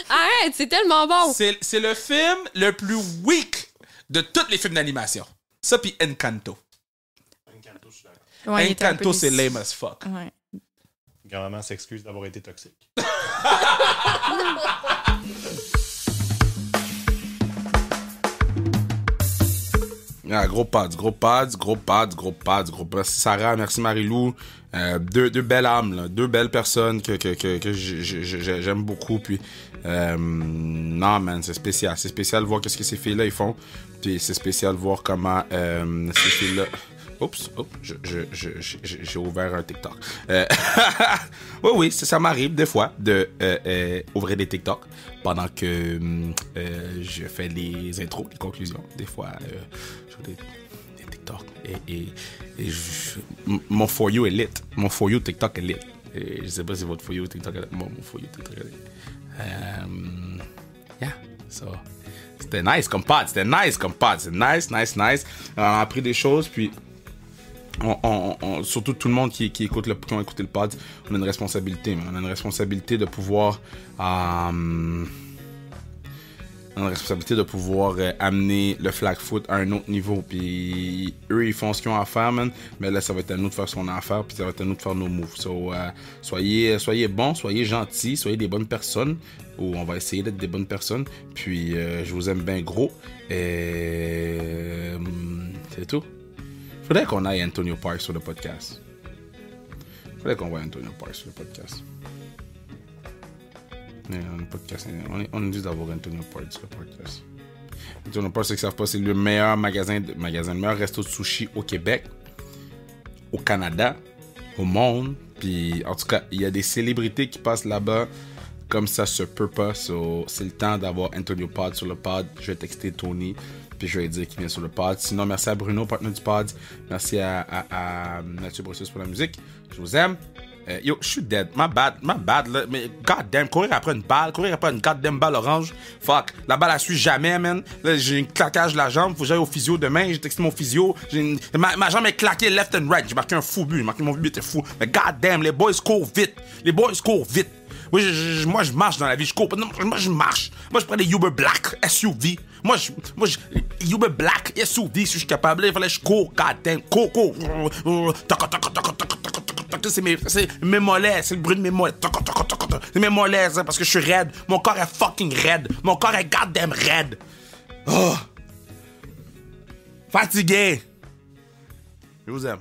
Arrête, c'est tellement bon! C'est le film le plus weak de tous les films d'animation. Ça, puis Encanto. Encanto, je suis d'accord. Ouais, il était un peu Encanto, c'est déçu. lame as fuck. Ouais. Grand-maman s'excuse d'avoir été toxique. Ah, gros pads. Merci Sarah, merci Marie-Lou. Deux belles âmes, là. Deux belles personnes que j'aime beaucoup. Puis, non, man, c'est spécial. C'est spécial de voir ce que ces filles-là ils font. Puis c'est spécial de voir comment ces filles-là... Oups, j'ai ouvert un TikTok. Oui, ça m'arrive des fois de ouvrir des TikTok pendant que je fais les intros, les conclusions. Des fois, je fais des TikTok. Mon For You est lit. Mon For You TikTok est lit. Et je sais pas si votre For You TikTok est lit. Mon For You TikTok est lit. Yeah, so... C'était nice comme pod. C'est nice. On a appris des choses, puis... surtout tout le monde qui écoute qui ont écouté le pod, on a une responsabilité. On a une responsabilité de pouvoir On a la responsabilité de pouvoir amener le flag foot à un autre niveau. Puis eux, ils font ce qu'ils ont à faire, man. Mais là, ça va être à nous de faire ce qu'on a à faire. Puis ça va être à nous de faire nos moves. So, soyez bons, soyez gentils, soyez des bonnes personnes. Ou on va essayer d'être des bonnes personnes. Puis je vous aime bien gros. Et c'est tout. Faudrait qu'on aille Antonio Parks sur le podcast. Faudrait qu'on voit Antonio Parks sur le podcast. On est juste d'avoir Antonio Parks sur le podcast. Antonio Parks, ceux qui ne savent pas, c'est le meilleur le meilleur resto de sushi au Québec, au Canada, au monde. Puis, en tout cas, il y a des célébrités qui passent là-bas comme ça se peut pas. So, c'est le temps d'avoir Antonio Pod sur le pod. Je vais texter Tony, puis je vais lui dire qu'il vient sur le pod. Sinon, merci à Bruno, partenaire du pod. Merci à Mathieu Brossus pour la musique. Je vous aime. Yo, je suis dead. My bad, là. Mais goddamn, courir après une goddamn balle orange. Fuck. La balle, elle suit jamais, man. Là, j'ai un claquage de la jambe. Faut que j'aille au physio demain. J'ai texté mon physio. Ma jambe est claquée left and right. J'ai marqué un fou but. Mon but était fou. Mais goddamn, les boys courent vite. Oui, moi, je marche dans la vie. Je cours pas. Non, moi, je marche. Moi, je prends des Uber Black SUV. Moi, Uber Black SUV, si je suis capable. Il fallait que je cours. Goddamn. Cours. C'est mes mollets, c'est le bruit de mes mollets. C'est mes mollets, hein, parce que je suis raide. Mon corps est fucking raide. Mon corps est goddamn raide. Oh. Fatigué. Je vous aime.